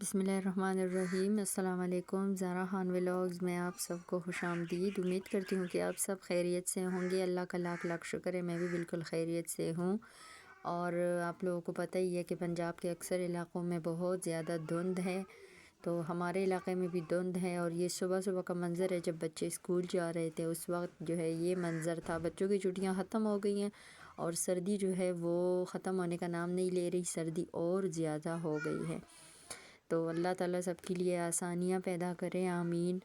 بسم اللہ الرحمن الرحیم۔ السلام علیکم، زارا خان ولاگز میں آپ سب کو خوش آمدید۔ امید کرتی ہوں کہ آپ سب خیریت سے ہوں گے۔ اللہ کا لاکھ لاکھ شکر ہے، میں بھی بالکل خیریت سے ہوں۔ اور آپ لوگوں کو پتہ ہی ہے کہ پنجاب کے اکثر علاقوں میں بہت زیادہ دھند ہے، تو ہمارے علاقے میں بھی دھند ہے۔ اور یہ صبح صبح کا منظر ہے، جب بچے اسکول جا رہے تھے اس وقت جو ہے یہ منظر تھا۔ بچوں کی چھٹیاں ختم ہو گئی ہیں اور سردی جو ہے وہ ختم ہونے کا نام نہیں لے رہی، سردی اور زیادہ ہو گئی ہے۔ تو اللہ تعالیٰ سب کے لیے آسانیاں پیدا کرے، آمین۔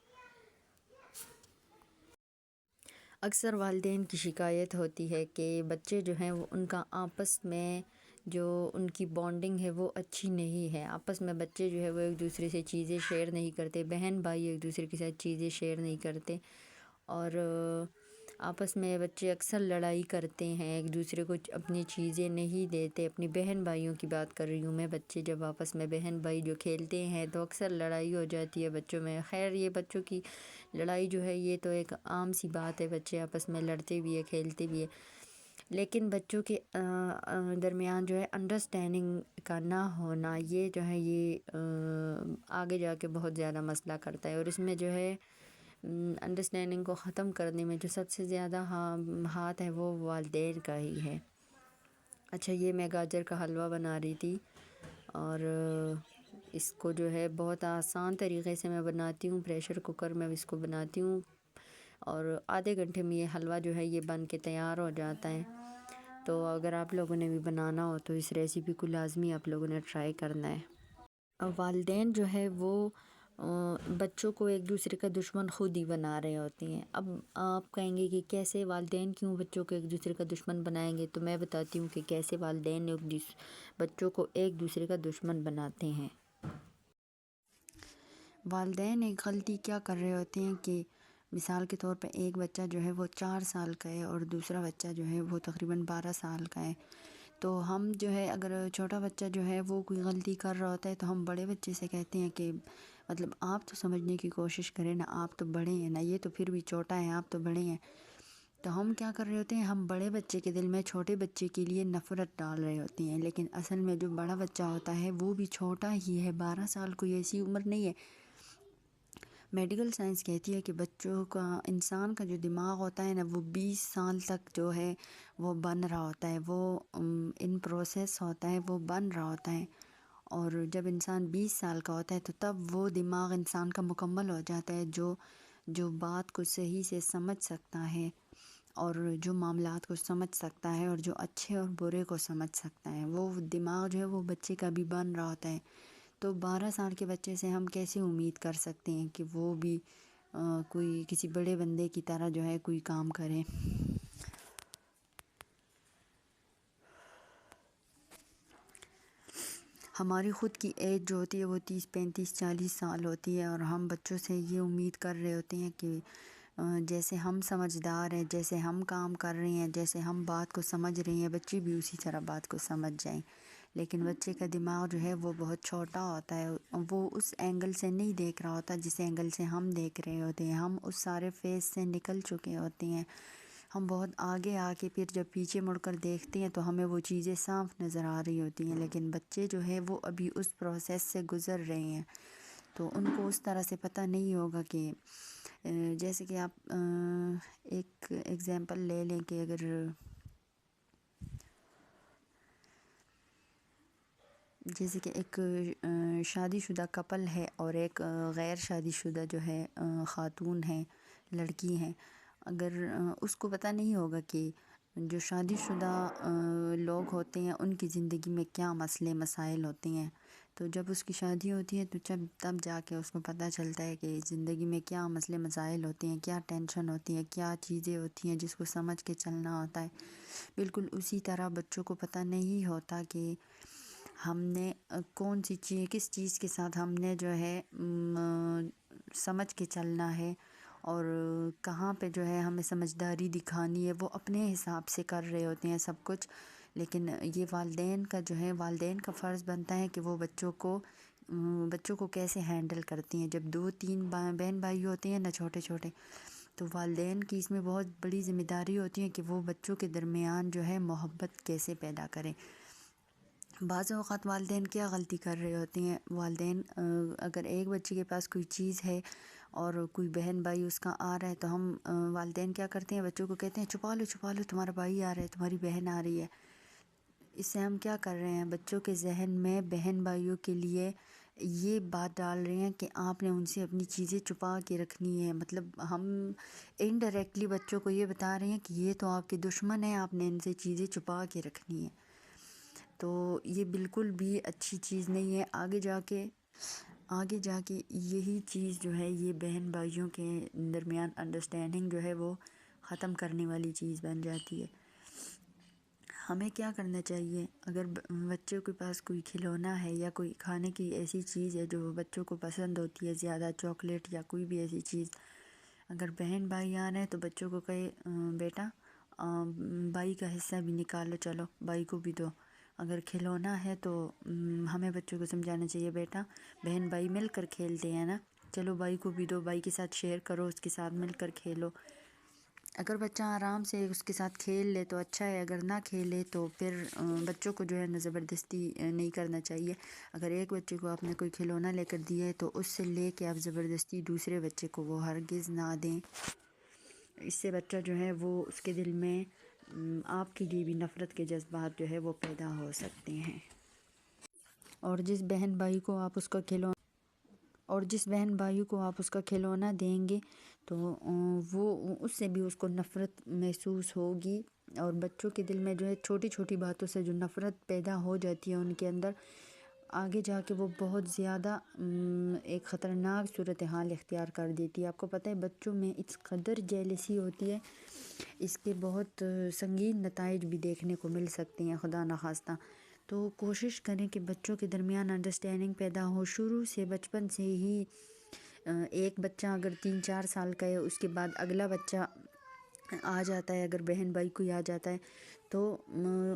اکثر والدین کی شکایت ہوتی ہے کہ بچے جو ہیں وہ ان کا آپس میں جو ان کی بانڈنگ ہے وہ اچھی نہیں ہے۔ آپس میں بچے جو ہے وہ ایک دوسرے سے چیزیں شیئر نہیں کرتے، بہن بھائی ایک دوسرے کے ساتھ چیزیں شیئر نہیں کرتے، اور آپس میں بچے اکثر لڑائی کرتے ہیں، ایک دوسرے کو اپنی چیزیں نہیں دیتے۔ اپنی بہن بھائیوں کی بات کر رہی ہوں میں۔ بچے جب آپس میں بہن بھائی جو کھیلتے ہیں تو اکثر لڑائی ہو جاتی ہے بچوں میں۔ خیر یہ بچوں کی لڑائی جو ہے یہ تو ایک عام سی بات ہے، بچے آپس میں لڑتے بھی ہے، کھیلتے بھی ہے، لیکن بچوں کے درمیان جو ہے انڈرسٹینڈنگ کا نہ ہونا، یہ جو ہے یہ آگے جا کے بہت زیادہ مسئلہ کرتا ہے۔ اور اس میں جو ہے انڈرسٹینڈنگ کو ختم کرنے میں جو سب سے زیادہ ہاتھ ہے وہ والدین کا ہی ہے۔ اچھا، یہ میں گاجر کا حلوہ بنا رہی تھی، اور اس کو جو ہے بہت آسان طریقے سے میں بناتی ہوں، پریشر کوکر میں اس کو بناتی ہوں، اور آدھے گھنٹے میں یہ حلوہ جو ہے یہ بن کے تیار ہو جاتا ہے۔ تو اگر آپ لوگوں نے بھی بنانا ہو تو اس ریسیپی کو لازمی آپ لوگوں نے ٹرائی کرنا ہے۔ والدین جو ہے وہ بچوں کو ایک دوسرے کا دشمن خود ہی بنا رہے ہوتے ہیں۔ اب آپ کہیں گے کہ کیسے والدین کیوں بچوں کو ایک دوسرے کا دشمن بنائیں گے، تو میں بتاتی ہوں کہ کیسے والدین بچوں کو ایک دوسرے کا دشمن بناتے ہیں۔ والدین ایک غلطی کیا کر رہے ہوتے ہیں کہ مثال کے طور پہ ایک بچہ جو ہے وہ 4 سال کا ہے اور دوسرا بچہ جو ہے وہ تقریباً 12 سال کا ہے، تو ہم جو ہے اگر چھوٹا بچہ جو ہے وہ کوئی غلطی کر رہا ہوتا ہے تو ہم بڑے بچے سے کہتے ہیں کہ مطلب آپ تو سمجھنے کی کوشش کریں نا، آپ تو بڑے ہیں نا، یہ تو پھر بھی چھوٹا ہے، آپ تو بڑے ہیں۔ تو ہم کیا کر رہے ہوتے ہیں، ہم بڑے بچے کے دل میں چھوٹے بچے کے لیے نفرت ڈال رہے ہوتے ہیں، لیکن اصل میں جو بڑا بچہ ہوتا ہے وہ بھی چھوٹا ہی ہے، 12 سال کوئی ایسی عمر نہیں ہے۔ میڈیکل سائنس کہتی ہے کہ بچوں کا، انسان کا جو دماغ ہوتا ہے نا وہ 20 سال تک جو ہے وہ بن رہا ہوتا ہے، وہ ان پروسیس ہوتا ہے، وہ بن رہا ہوتا ہے، اور جب انسان 20 سال کا ہوتا ہے تو تب وہ دماغ انسان کا مکمل ہو جاتا ہے، جو بات کو صحیح سے سمجھ سکتا ہے، اور جو معاملات کو سمجھ سکتا ہے، اور جو اچھے اور برے کو سمجھ سکتا ہے، وہ دماغ جو ہے وہ بچے کا بھی بن رہا ہوتا ہے۔ تو 12 سال کے بچے سے ہم کیسے امید کر سکتے ہیں کہ وہ بھی کوئی کسی بڑے بندے کی طرح جو ہے کوئی کام کرے۔ ہماری خود کی ایج جو ہوتی ہے وہ 30 35 40 سال ہوتی ہے، اور ہم بچوں سے یہ امید کر رہے ہوتے ہیں کہ جیسے ہم سمجھدار ہیں، جیسے ہم کام کر رہے ہیں، جیسے ہم بات کو سمجھ رہے ہیں، بچے بھی اسی طرح بات کو سمجھ جائیں، لیکن بچے کا دماغ جو ہے وہ بہت چھوٹا ہوتا ہے، وہ اس اینگل سے نہیں دیکھ رہا ہوتا جس اینگل سے ہم دیکھ رہے ہوتے ہیں، ہم اس سارے فیز سے نکل چکے ہوتے ہیں، ہم بہت آگے آ کے پھر جب پیچھے مڑ کر دیکھتے ہیں تو ہمیں وہ چیزیں صاف نظر آ رہی ہوتی ہیں، لیکن بچے جو ہے وہ ابھی اس پروسیس سے گزر رہے ہیں، تو ان کو اس طرح سے پتہ نہیں ہوگا کہ جیسے کہ آپ ایک ایگزامپل لے لیں کہ اگر جیسے کہ ایک شادی شدہ کپل ہے اور ایک غیر شادی شدہ جو ہے خاتون ہے، لڑکی ہیں، اگر اس کو پتہ نہیں ہوگا کہ جو شادی شدہ لوگ ہوتے ہیں ان کی زندگی میں کیا مسئلے مسائل ہوتے ہیں، تو جب اس کی شادی ہوتی ہے تو تب جا کے اس کو پتہ چلتا ہے کہ زندگی میں کیا مسئلے مسائل ہوتے ہیں، کیا ٹینشن ہوتی ہے، کیا چیزیں ہوتی ہیں جس کو سمجھ کے چلنا ہوتا ہے۔ بالکل اسی طرح بچوں کو پتہ نہیں ہوتا کہ ہم نے کون سی چیز، کس چیز کے ساتھ ہم نے جو ہے سمجھ کے چلنا ہے، اور کہاں پہ جو ہے ہمیں سمجھداری دکھانی ہے، وہ اپنے حساب سے کر رہے ہوتے ہیں سب کچھ، لیکن یہ والدین کا جو ہے، والدین کا فرض بنتا ہے کہ وہ بچوں کو کیسے ہینڈل کرتی ہیں۔ جب 2 3 بہن بھائی ہوتے ہیں نا چھوٹے چھوٹے، تو والدین کی اس میں بہت بڑی ذمہ داری ہوتی ہے کہ وہ بچوں کے درمیان جو ہے محبت کیسے پیدا کریں۔ بعض اوقات والدین کیا غلطی کر رہے ہوتے ہیں، والدین اگر ایک بچے کے پاس کوئی چیز ہے اور کوئی بہن بھائی اس کا آ رہا ہے تو ہم والدین کیا کرتے ہیں، بچوں کو کہتے ہیں چھپا لو تمہارا بھائی آ رہا ہے، تمہاری بہن آ رہی ہے۔ اس سے ہم کیا کر رہے ہیں، بچوں کے ذہن میں بہن بھائیوں کے لیے یہ بات ڈال رہے ہیں کہ آپ نے ان سے اپنی چیزیں چھپا کے رکھنی ہے، مطلب ہم انڈائریکٹلی بچوں کو یہ بتا رہے ہیں کہ یہ تو آپ کے دشمن ہیں، آپ نے ان سے چیزیں چھپا کے رکھنی ہے۔ تو یہ بالکل بھی اچھی چیز نہیں ہے، آگے جا کے یہی چیز جو ہے یہ بہن بھائیوں کے درمیان انڈرسٹینڈنگ جو ہے وہ ختم کرنے والی چیز بن جاتی ہے۔ ہمیں کیا کرنا چاہیے، اگر بچوں کے پاس کوئی کھلونا ہے یا کوئی کھانے کی ایسی چیز ہے جو بچوں کو پسند ہوتی ہے زیادہ، چاکلیٹ یا کوئی بھی ایسی چیز، اگر بہن بھائی آ رہے ہیں تو بچوں کو کہے بیٹا بھائی کا حصہ بھی نکالو، چلو بھائی کو بھی دو۔ اگر کھلونا ہے تو ہمیں بچوں کو سمجھانا چاہیے بیٹا بہن بھائی مل کر کھیلتے ہیں نا، چلو بھائی کو بھی دو، بھائی کے ساتھ شیئر کرو، اس کے ساتھ مل کر کھیلو۔ اگر بچہ آرام سے اس کے ساتھ کھیل لے تو اچھا ہے، اگر نہ کھیلے تو پھر بچوں کو جو ہے نا زبردستی نہیں کرنا چاہیے۔ اگر ایک بچے کو آپ نے کوئی کھلونا لے کر دیا ہے تو اس سے لے کے آپ زبردستی دوسرے بچے کو وہ ہرگز نہ دیں، اس سے بچہ جو ہے وہ اس کے دل میں آپ کے لیے بھی نفرت کے جذبات جو ہے وہ پیدا ہو سکتے ہیں۔ اور جس بہن بھائی کو آپ اس کا کھلونا دیں گے تو وہ اس سے بھی اس کو نفرت محسوس ہوگی، اور بچوں کے دل میں جو ہے چھوٹی چھوٹی باتوں سے جو نفرت پیدا ہو جاتی ہے ان کے اندر، آگے جا کے وہ بہت زیادہ ایک خطرناک صورتحال اختیار کر دیتی ہے۔ آپ کو پتہ ہے بچوں میں اس قدر جیلسی ہوتی ہے، اس کے بہت سنگین نتائج بھی دیکھنے کو مل سکتے ہیں خدا نخواستہ۔ تو کوشش کریں کہ بچوں کے درمیان انڈرسٹینڈنگ پیدا ہو شروع سے، بچپن سے ہی۔ ایک بچہ اگر 3-4 سال کا ہے، اس کے بعد اگلا بچہ آ جاتا ہے، اگر بہن بھائی کوئی آ جاتا ہے تو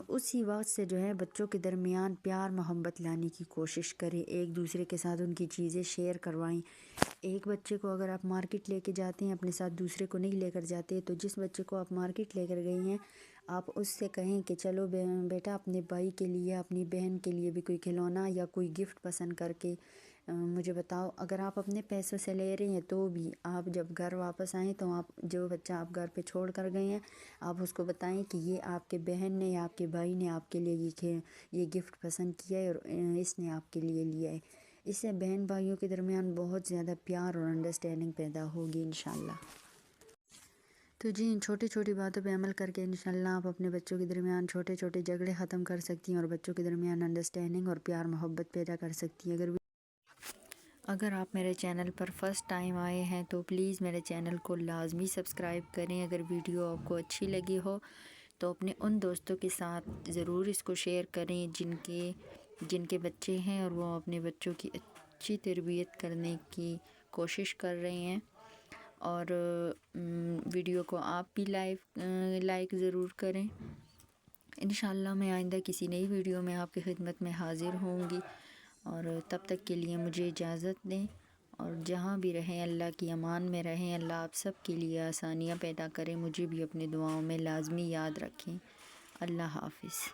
اسی وقت سے جو ہے بچوں کے درمیان پیار محبت لانے کی کوشش کریں، ایک دوسرے کے ساتھ ان کی چیزیں شیئر کروائیں۔ ایک بچے کو اگر آپ مارکیٹ لے کے جاتے ہیں اپنے ساتھ، دوسرے کو نہیں لے کر جاتے، تو جس بچے کو آپ مارکیٹ لے کر گئی ہیں آپ اس سے کہیں کہ چلو بیٹا اپنے بھائی کے لیے اپنی بہن کے لیے بھی کوئی کھلونا یا کوئی گفٹ پسند کر کے مجھے بتاؤ۔ اگر آپ اپنے پیسوں سے لے رہے ہیں تو بھی آپ جب گھر واپس آئیں تو آپ جو بچہ آپ گھر پہ چھوڑ کر گئے ہیں آپ اس کو بتائیں کہ یہ آپ کے بہن نے یا آپ کے بھائی نے آپ کے لیے یہ گفٹ پسند کیا ہے اور اس نے آپ کے لیے لیا ہے۔ اس سے بہن بھائیوں کے درمیان بہت زیادہ پیار اور انڈرسٹینڈنگ پیدا ہوگی انشاءاللہ۔ تو جی ان چھوٹی چھوٹی باتوں پہ عمل کر کے انشاءاللہ آپ اپنے بچوں کے درمیان چھوٹے چھوٹے جھگڑے ختم کر سکتی ہیں اور بچوں کے درمیان انڈرسٹینڈنگ اور پیار محبت پیدا کر سکتی ہیں۔ اگر آپ میرے چینل پر فرسٹ ٹائم آئے ہیں تو پلیز میرے چینل کو لازمی سبسکرائب کریں۔ اگر ویڈیو آپ کو اچھی لگی ہو تو اپنے ان دوستوں کے ساتھ ضرور اس کو شیئر کریں جن کے بچے ہیں اور وہ اپنے بچوں کی اچھی تربیت کرنے کی کوشش کر رہے ہیں، اور ویڈیو کو آپ بھی لائک ضرور کریں۔ انشاءاللہ میں آئندہ کسی نئی ویڈیو میں آپ کی خدمت میں حاضر ہوں گی، اور تب تک کے لیے مجھے اجازت دیں، اور جہاں بھی رہیں اللہ کی امان میں رہیں، اللہ آپ سب کے لیے آسانیاں پیدا کریں، مجھے بھی اپنے دعاؤں میں لازمی یاد رکھیں۔ اللہ حافظ۔